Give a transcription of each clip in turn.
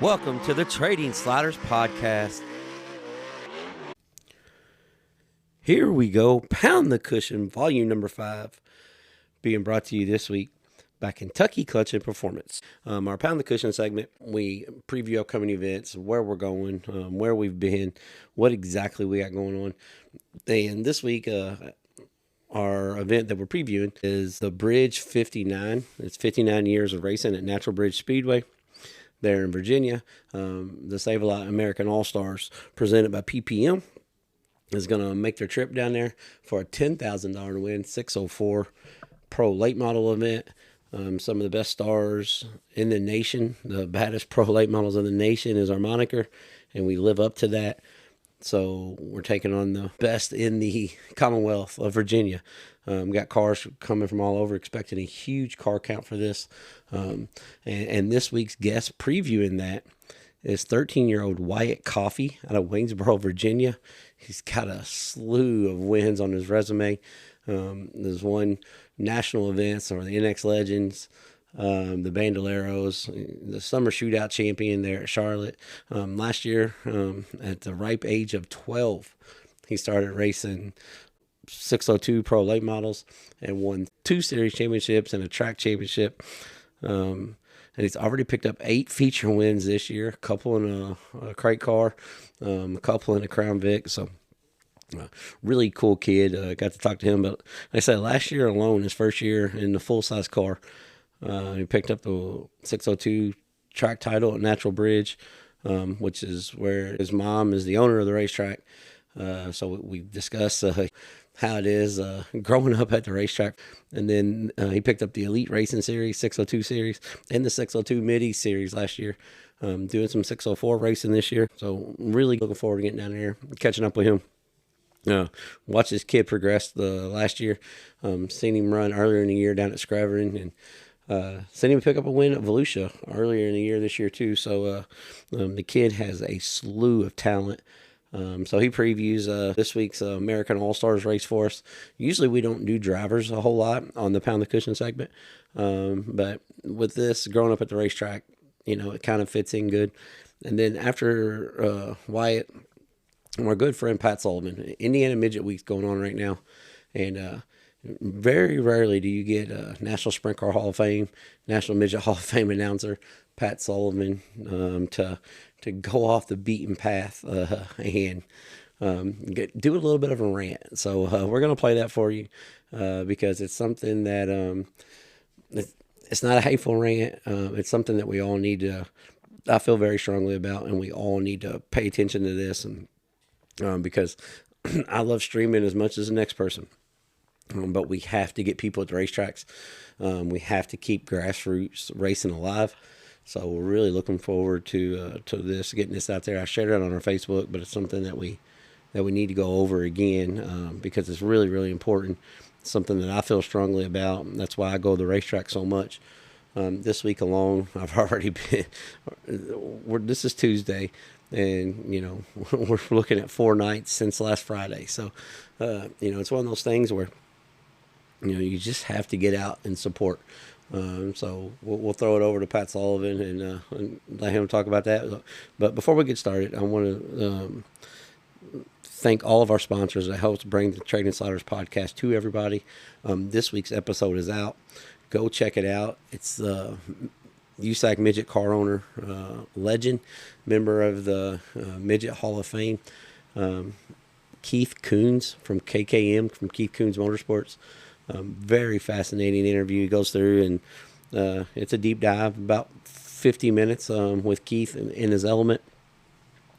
Welcome to the Trading Sliders Podcast. Here we go, Pound the Cushion, volume number 5, being brought to you this week by Kentucky Clutch and Performance. Our Pound the Cushion segment, we preview upcoming events, where we're going, where we've been, what exactly we got going on. And this week, our event that we're previewing is the Bridge 59. It's 59 years of racing at Natural Bridge Speedway there in Virginia. The Sav-a-lot American All-stars, presented by PPM, is going to make their trip down there for a $10,000 to win 604 Pro Late Model event. Some of the best stars in the nation, the baddest Pro Late Models in the nation is our moniker, and we live up to that. So we're taking on the best in the Commonwealth of Virginia. Got cars coming from all over, expecting a huge car count for this. And this week's guest previewing that is 13-year-old Wyatt Coffee out of Waynesboro, Virginia. He's got a slew of wins on his resume. There's won national events or the NX Legends, the Bandoleros, the summer shootout champion there at Charlotte. Last year, at the ripe age of 12, he started racing 602 Pro Late Models and won 2 series championships and a track championship. And he's already picked up 8 feature wins this year, a couple in a crate car, a couple in a Crown Vic. So really cool kid. Got to talk to him. But like I said, last year alone, his first year in the full-size car, he picked up the 602 track title at Natural Bridge, which is where his mom is the owner of the racetrack. So we discussed how it is growing up at the racetrack. And then he picked up the Elite Racing Series, 602 Series, and the 602 Midi Series last year. Doing some 604 racing this year. So really looking forward to getting down there, catching up with him. Watch this kid progress the last year. Seen him run earlier in the year down at Scraverin, and seen him pick up a win at Volusia earlier in the year this year too. So the kid has a slew of talent. So he previews this week's American All-Stars race for us. Usually we don't do drivers a whole lot on the Pound the Cushion segment. But with this, growing up at the racetrack, it kind of fits in good. And then after Wyatt, our good friend Pat Sullivan, Indiana Midget Week's going on right now. And very rarely do you get a National Sprint Car Hall of Fame, National Midget Hall of Fame announcer, Pat Sullivan, to go off the beaten path and do a little bit of a rant. So we're going to play that for you because it's something that it's not a hateful rant. It's something that we all need to, I feel very strongly about, and we all need to pay attention to this. And because I love streaming as much as the next person. But we have to get people at the racetracks. We have to keep grassroots racing alive. So we're really looking forward to this, getting this out there. I shared it on our Facebook, but it's something that we need to go over again because it's really, really important. It's something that I feel strongly about. And that's why I go to the racetrack so much. This week alone, I've already been. This is Tuesday, and we're looking at 4 nights since last Friday. So it's one of those things where you just have to get out and support. So we'll throw it over to Pat Sullivan and let him talk about that. But before we get started, I want to thank all of our sponsors that helps bring the Trading Sliders podcast to everybody. This week's episode is out. Go check it out. It's USAC Midget car owner, legend, member of the Midget Hall of Fame, Keith Coons from KKM, from Keith Coons Motorsports. Very fascinating interview. He goes through and it's a deep dive, about 50 minutes with Keith in his element.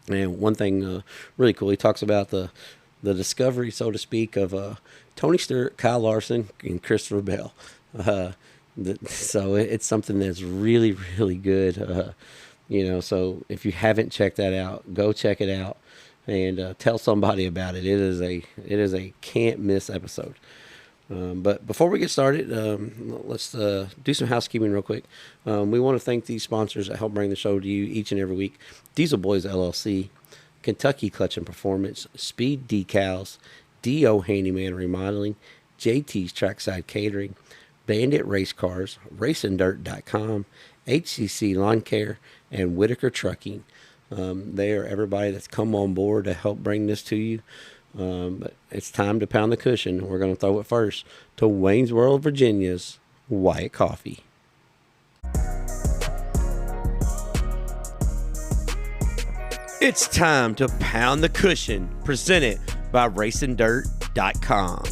And one thing really cool, he talks about the discovery, so to speak, of Tony Stewart, Kyle Larson, and Christopher Bell. So it's something that's really, really good. So if you haven't checked that out, go check it out and tell somebody about it. It is a can't miss episode. But before we get started, let's do some housekeeping real quick. We want to thank these sponsors that help bring the show to you each and every week. Diesel Boys LLC, Kentucky Clutch and Performance, Speed Decals, D.O. Handyman Remodeling, JT's Trackside Catering, Bandit Race Cars, RacingDirt.com, HCC Lawn Care, and Whitaker Trucking. They are everybody that's come on board to help bring this to you. But it's time to pound the cushion. We're going to throw it first to Waynesboro, Virginia's Wyatt Coffee. It's time to pound the cushion, presented by RacingDirt.com.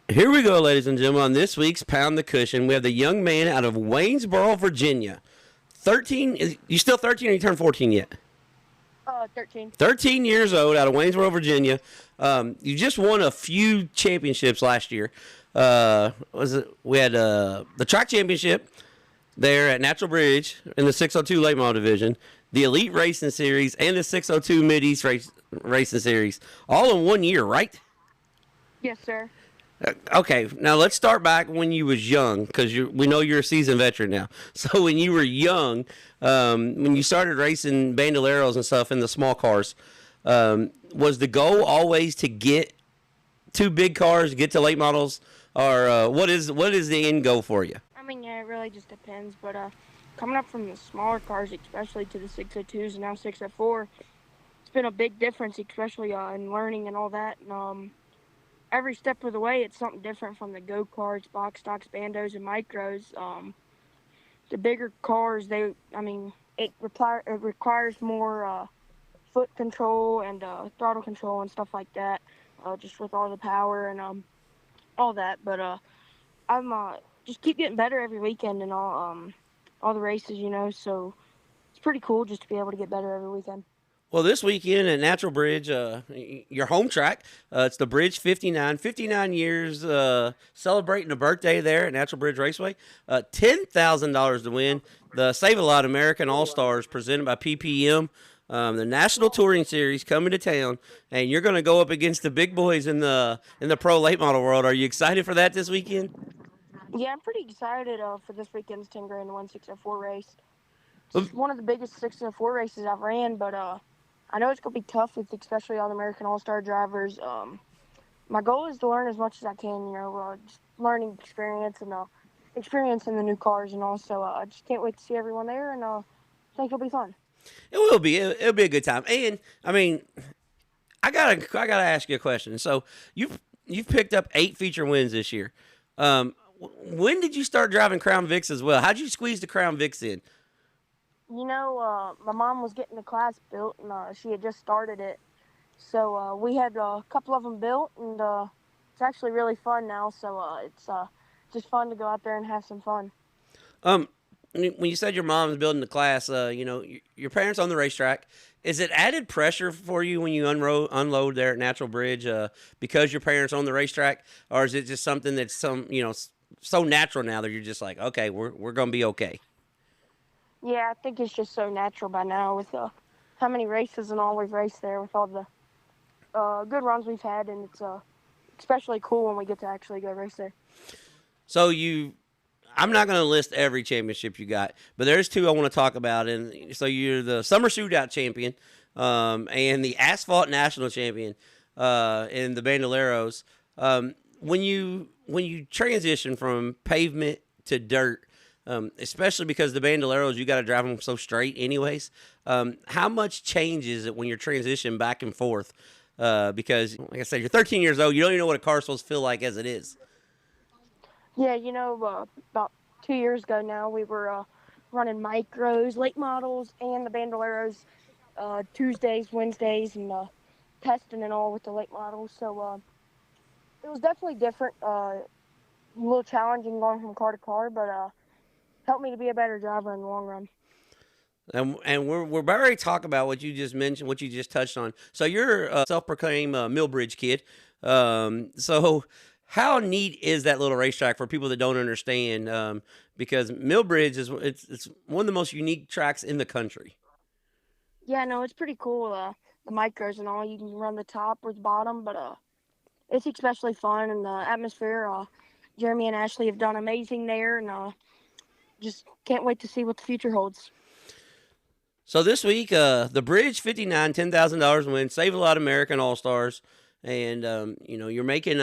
Here we go, ladies and gentlemen, on this week's Pound the Cushion. We have the young man out of Waynesboro, Virginia. 13, you still 13 or you turned 14 yet? 13. 13 years old, out of Waynesboro, Virginia. You just won a few championships last year. We had the track championship there at Natural Bridge in the 602 late model division, the Elite Racing Series, and the 602 Mid-East Racing Series, all in 1 year, right? Yes, sir. Okay, now let's start back when you was young, because we know you're a seasoned veteran now. So when you were young, when you started racing bandoleros and stuff in the small cars, was the goal always to get two big cars, get to late models, or what is the end goal for you? I mean, yeah, it really just depends, but coming up from the smaller cars, especially to the 602s and now 604, it's been a big difference, especially in learning and all that. And every step of the way, it's something different from the go-karts, box stocks, bandos, and micros. The bigger cars, it requires more foot control and throttle control and stuff like that, just with all the power and all that. But I'm just keep getting better every weekend and all the races, so it's pretty cool just to be able to get better every weekend. Well, this weekend at Natural Bridge, your home track, it's the Bridge 59. 59 years celebrating a birthday there at Natural Bridge Raceway. $10,000 to win. The Sav-a-lot American All-stars presented by PPM. The National Touring Series coming to town, and you're going to go up against the big boys in the pro late model world. Are you excited for that this weekend? Yeah, I'm pretty excited for this weekend's 10 grand to 604 race. It's one of the biggest 604 races I've ran, but I know it's going to be tough with especially all the American All-Star drivers. My goal is to learn as much as I can, just learning experience and experience in the new cars, and also I just can't wait to see everyone there, and I think it'll be fun. It will be. It'll be a good time. And I mean, I gotta ask you a question. So you've picked up 8 feature wins this year. When did you start driving Crown Vics as well? How'd you squeeze the Crown Vics in? My mom was getting the class built, and she had just started it. So we had a couple of them built, and it's actually really fun now. So it's just fun to go out there and have some fun. When you said your mom's building the class, your parents on the racetrack, is it added pressure for you when you unload there at Natural Bridge because your parents on the racetrack, or is it just something that's so natural now that you're just like, okay, we're gonna be okay? Yeah, I think it's just so natural by now with how many races and all we've raced there, with all the good runs we've had, and it's especially cool when we get to actually go race there. So I'm not going to list every championship you got, but there's 2 I want to talk about. And so you're the Summer Shootout champion and the Asphalt National champion in the Bandoleros. When you transition from pavement to dirt, especially because the Bandoleros, you got to drive them so straight anyways, how much changes it when you're transitioning back and forth? Because, like I said, you're 13 years old. You don't even know what a car's supposed to feel like as it is. Yeah, about 2 years ago now, we were running micros, late models, and the bandoleros Tuesdays, Wednesdays, and testing and all with the late models. So it was definitely different, a little challenging going from car to car, but helped me to be a better driver in the long run. And we're about ready to talk about what you just mentioned, what you just touched on. So you're a self-proclaimed Millbridge kid. So how neat is that little racetrack for people that don't understand? Because Millbridge it's one of the most unique tracks in the country. Yeah, no, it's pretty cool. The micros and all, you can run the top or the bottom, but it's especially fun, and the atmosphere. Jeremy and Ashley have done amazing there, and just can't wait to see what the future holds. So this week, the Bridge 59, $10,000 win, Sav-a-lot American All-stars, and you're making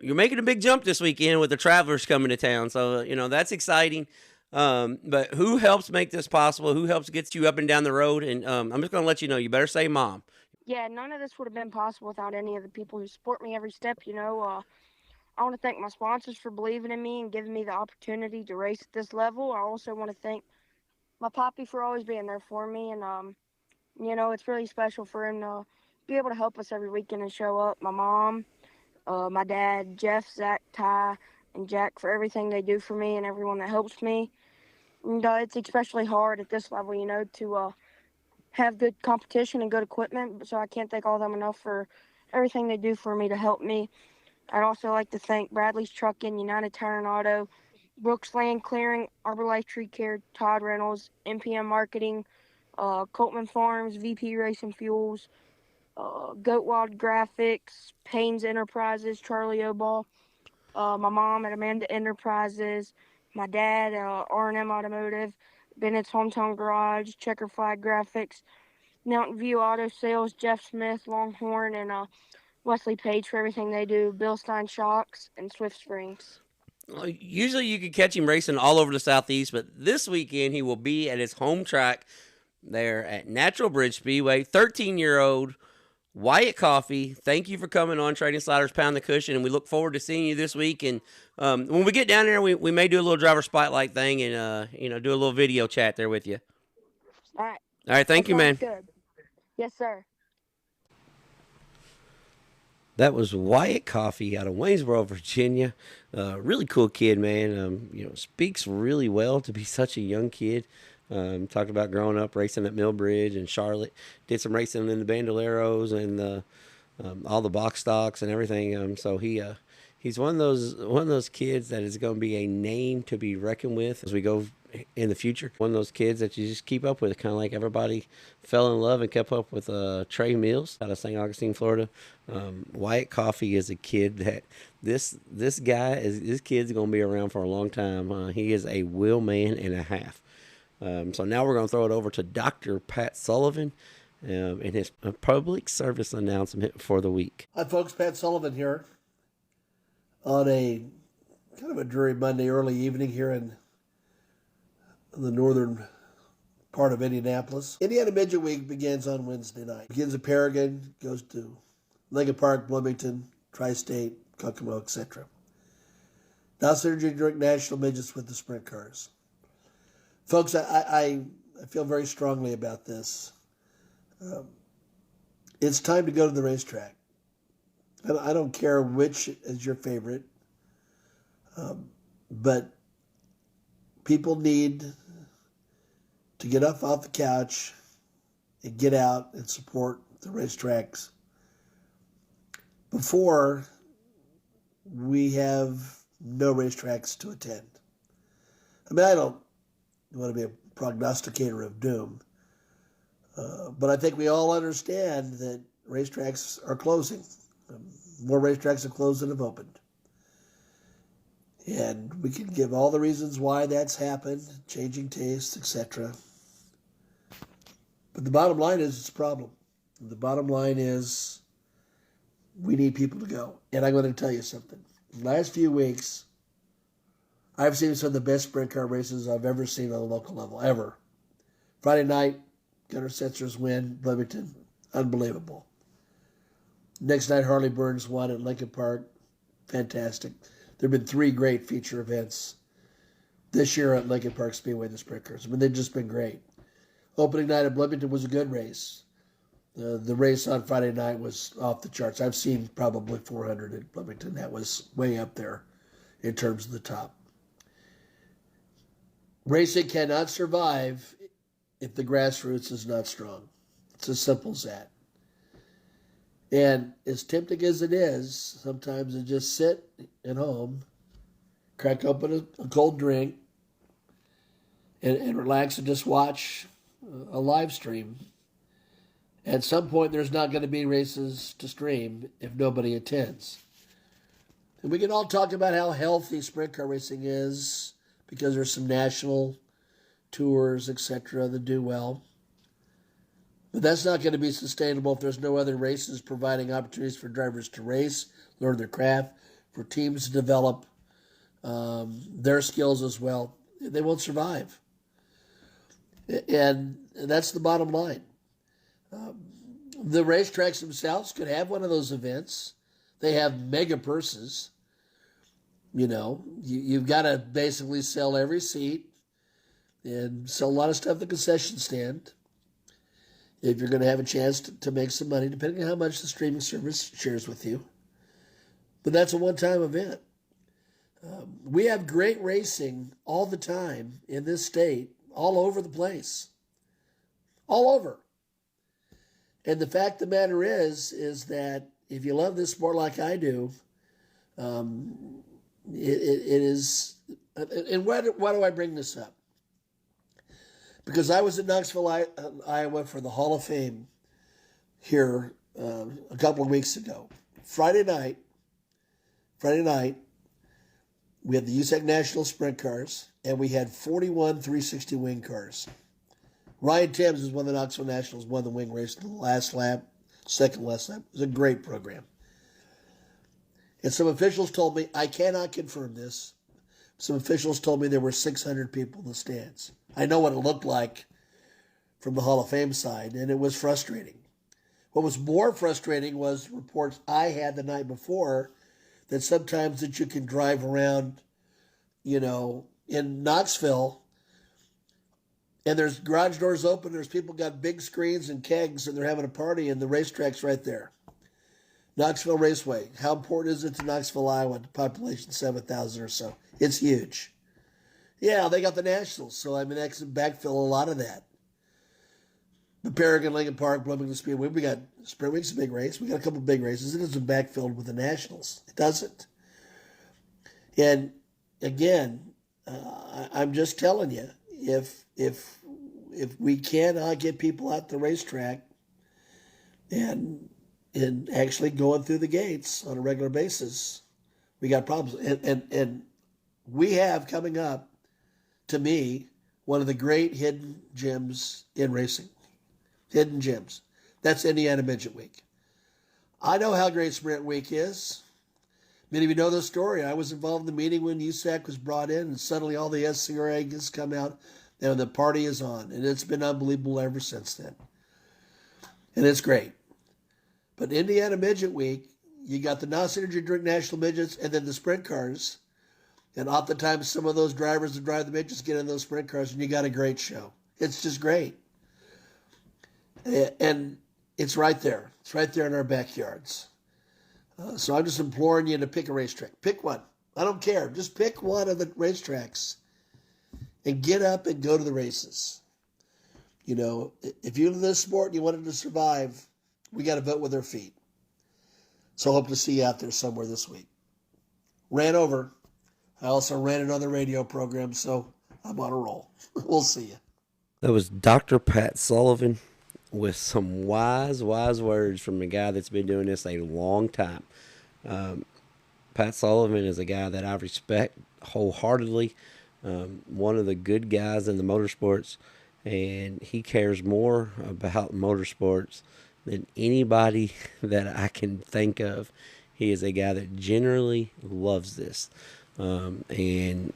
you're making a big jump this weekend with the Travelers coming to town. So, that's exciting. But who helps make this possible? Who helps get you up and down the road? And I'm just going to let you know, you better say mom. Yeah, none of this would have been possible without any of the people who support me every step. I want to thank my sponsors for believing in me and giving me the opportunity to race at this level. I also want to thank my poppy for always being there for me. And, it's really special for him to be able to help us every weekend and show up. My mom, my dad, Jeff, Zach, Ty, and Jack for everything they do for me and everyone that helps me. And it's especially hard at this level, to have good competition and good equipment. So I can't thank all of them enough for everything they do for me to help me. I'd also like to thank Bradley's Trucking, United Tire and Auto, Brooks Land Clearing, Arbor Life Tree Care, Todd Reynolds, MPM Marketing, Coltman Farms, VP Racing Fuels, Goat Wild Graphics, Payne's Enterprises, Charlie Oball, my mom at Amanda Enterprises, my dad, R&M Automotive, Bennett's Hometown Garage, Checker Flag Graphics, Mountain View Auto Sales, Jeff Smith, Longhorn, and Wesley Page for everything they do, Bill Stein Shocks, and Swift Springs. Usually you can catch him racing all over the Southeast, but this weekend he will be at his home track there at Natural Bridge Speedway. 13-year-old Wyatt Coffee, thank you for coming on Trading Sliders Pound the Cushion, and we look forward to seeing you this week. And when we get down there, we may do a little driver spotlight thing and do a little video chat there with you. All right. All right, thank you, man. Good. Yes, sir. That was Wyatt Coffee out of Waynesboro, Virginia. Really cool kid, man. Speaks really well to be such a young kid. Talked about growing up racing at Millbridge and Charlotte. Did some racing in the Bandoleros and all the box stocks and everything. So he's one of those kids that is going to be a name to be reckoned with as we go in the future. One of those kids that you just keep up with, kind of like everybody fell in love and kept up with Trey Mills out of St. Augustine, Florida. Wyatt Coffee is a kid that this kid's going to be around for a long time. He is a wheel man and a half. So now we're going to throw it over to Dr. Pat Sullivan and his public service announcement for the week. Hi, folks. Pat Sullivan here on a kind of a dreary Monday early evening here in the northern part of Indianapolis. Indiana Midget Week begins on Wednesday night. Begins at Paragon, goes to Lincoln Park, Bloomington, Tri-State, Kokomo, etc. Now Synergy Drink National Midgets with the sprint cars. Folks, I feel very strongly about this. It's time to go to the racetrack. I don't care which is your favorite, but people need to get up off the couch and get out and support the racetracks before we have no racetracks to attend. I mean, I don't want to be a prognosticator of doom, but I think we all understand that racetracks are closing. More racetracks have closed than have opened. And we can give all the reasons why that's happened, changing tastes, etc. But the bottom line is it's a problem. The bottom line is we need people to go. And I'm going to tell you something. The last few weeks, I've seen some of the best sprint car races I've ever seen on a local level, ever. Friday night, Gunnar Setzer's win, Bloomington, unbelievable. Next night, Harley Burns won at Lincoln Park, fantastic. There have been 3 great feature events this year at Lincoln Park Speedway, the sprint cars. I mean, they've just been great. Opening night at Bloomington was a good race. The race on Friday night was off the charts. I've seen probably 400 at Bloomington. That was way up there in terms of the top. Racing cannot survive if the grassroots is not strong. It's as simple as that. And as tempting as it is, sometimes to just sit at home, crack open a cold drink, and relax and just watch a live stream. At some point, there's not going to be races to stream if nobody attends. And we can all talk about how healthy sprint car racing is because there's some national tours, etc., that do well. But that's not going to be sustainable if there's no other races providing opportunities for drivers to race, learn their craft, for teams to develop their skills as well, they won't survive. And that's the bottom line. The racetracks themselves could have one of those events. They have mega purses. You've got to basically sell every seat and sell a lot of stuff at the concession stand if you're going to have a chance to make some money, depending on how much the streaming service shares with you. But that's a one-time event. We have great racing all the time in this state, all over the place. All over. And the fact of the matter is that if you love this sport like I do, it is. And why do I bring this up? Because I was at Knoxville, Iowa for the Hall of Fame here a couple of weeks ago. Friday night, we had the USAC National Sprint Cars, and we had 41 360 wing cars. Ryan Timms is one of the Knoxville Nationals, won the wing race in the last lap, second last lap. It was a great program. And some officials told me, I cannot confirm this, some officials told me there were 600 people in the stands. I know what it looked like from the Hall of Fame side, and it was frustrating. What was more frustrating was reports I had the night before that sometimes that you can drive around, in Knoxville, and there's garage doors open, there's people got big screens and kegs, and they're having a party, and the racetrack's right there. Knoxville Raceway. How important is it to Knoxville, Iowa? The population 7,000 or so. It's huge. Yeah, they got the Nationals, so that can backfill a lot of that. The Paragon, Lincoln Park, Bloomington Speedway. We got Sprint Week's a big backfill. We got a couple of big races. It isn't backfilled with the Nationals. It doesn't. And again, I'm just telling you, if we cannot get people out the racetrack and actually going through the gates on a regular basis, we got problems. And we have coming up, to me, one of the great hidden gems in racing. Hidden gems. That's Indiana Midget Week. I know how great Sprint Week is. Many of you know the story. I was involved in the meeting when USAC was brought in, and suddenly all the SCRA has come out, and the party is on. And it's been unbelievable ever since then. And it's great. But Indiana Midget Week, you got the NOS Energy Drink National Midgets and then the sprint cars. And oftentimes some of those drivers that drive the midgets get in those sprint cars, and you got a great show. It's just great. And it's right there. It's right there in our backyards. So I'm just imploring you to pick a racetrack. Pick one. I don't care. Just pick one of the racetracks and get up and go to the races. If you love this sport and you want it to survive, we got to vote with our feet. So I hope to see you out there somewhere this week. Ran over. I also ran another radio program, so I'm on a roll. We'll see you. That was Dr. Pat Sullivan with some wise words from a guy that's been doing this a long time. Pat Sullivan is a guy that I respect wholeheartedly. One of the good guys in the motorsports, and he cares more about motorsports than anybody that I can think of. He is a guy that generally loves this. And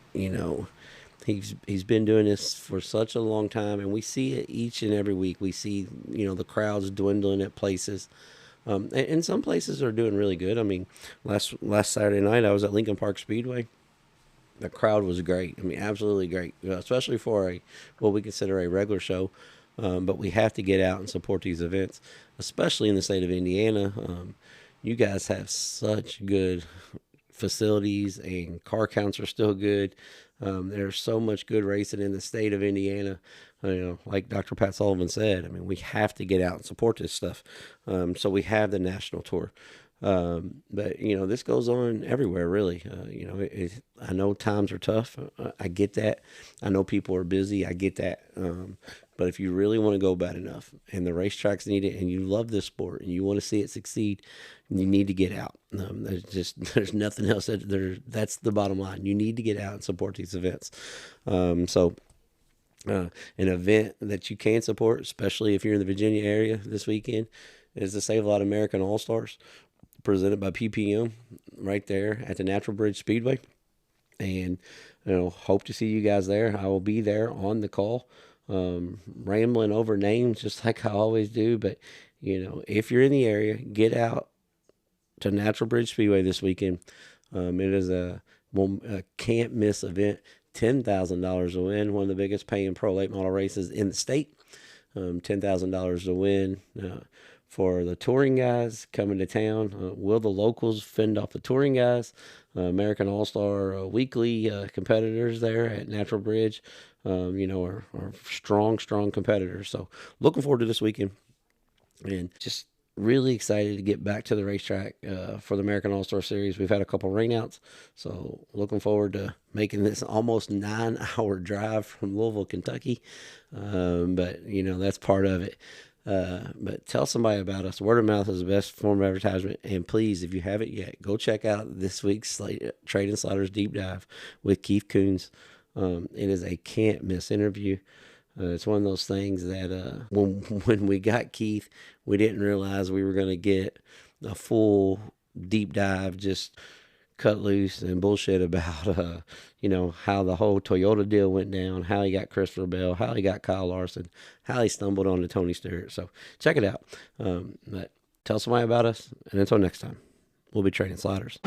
he's been doing this for such a long time, and we see it each and every week. We see, the crowds dwindling at places. And some places are doing really good. Last Saturday night, I was at Lincoln Park Speedway. The crowd was great. Absolutely great, especially for what we consider a regular show. But we have to get out and support these events, especially in the state of Indiana. You guys have such good facilities, and car counts are still good. There's so much good racing in the state of Indiana. Like Dr. Pat Sullivan said, we have to get out and support this stuff. So we have the national tour. But this goes on everywhere, really. I know times are tough. I get that. I know people are busy. I get that. But if you really want to go bad enough, and the racetracks need it, and you love this sport, and you want to see it succeed, you need to get out. There's nothing else. That's the bottom line. You need to get out and support these events. An event that you can support, especially if you're in the Virginia area this weekend, is the Sav-a-lot American All-stars. presented by PPM right there at the Natural Bridge Speedway. And, hope to see you guys there. I will be there on the call, rambling over names just like I always do. But, if you're in the area, get out to Natural Bridge Speedway this weekend. It is a can't miss event. $10,000 to win, one of the biggest paying pro late model races in the state. $10,000 to win for the touring guys coming to town. Will the locals fend off the touring guys? American All-Star weekly competitors there at Natural Bridge, are strong competitors. So looking forward to this weekend, and just really excited to get back to the racetrack for the American All-Star Series. We've had a couple rainouts, so looking forward to making this almost 9-hour drive from Louisville, Kentucky. But, that's part of it. But tell somebody about us. Word of mouth is the best form of advertisement. And please, if you haven't yet, go check out this week's Trade and Sliders Deep Dive with Keith Coons. It is a can't miss interview. It's one of those things that when we got Keith, we didn't realize we were going to get a full deep dive, just cut loose and bullshit about, how the whole Toyota deal went down, how he got Christopher Bell, how he got Kyle Larson, how he stumbled onto Tony Stewart. So check it out. But tell somebody about us, and until next time, we'll be trading sliders.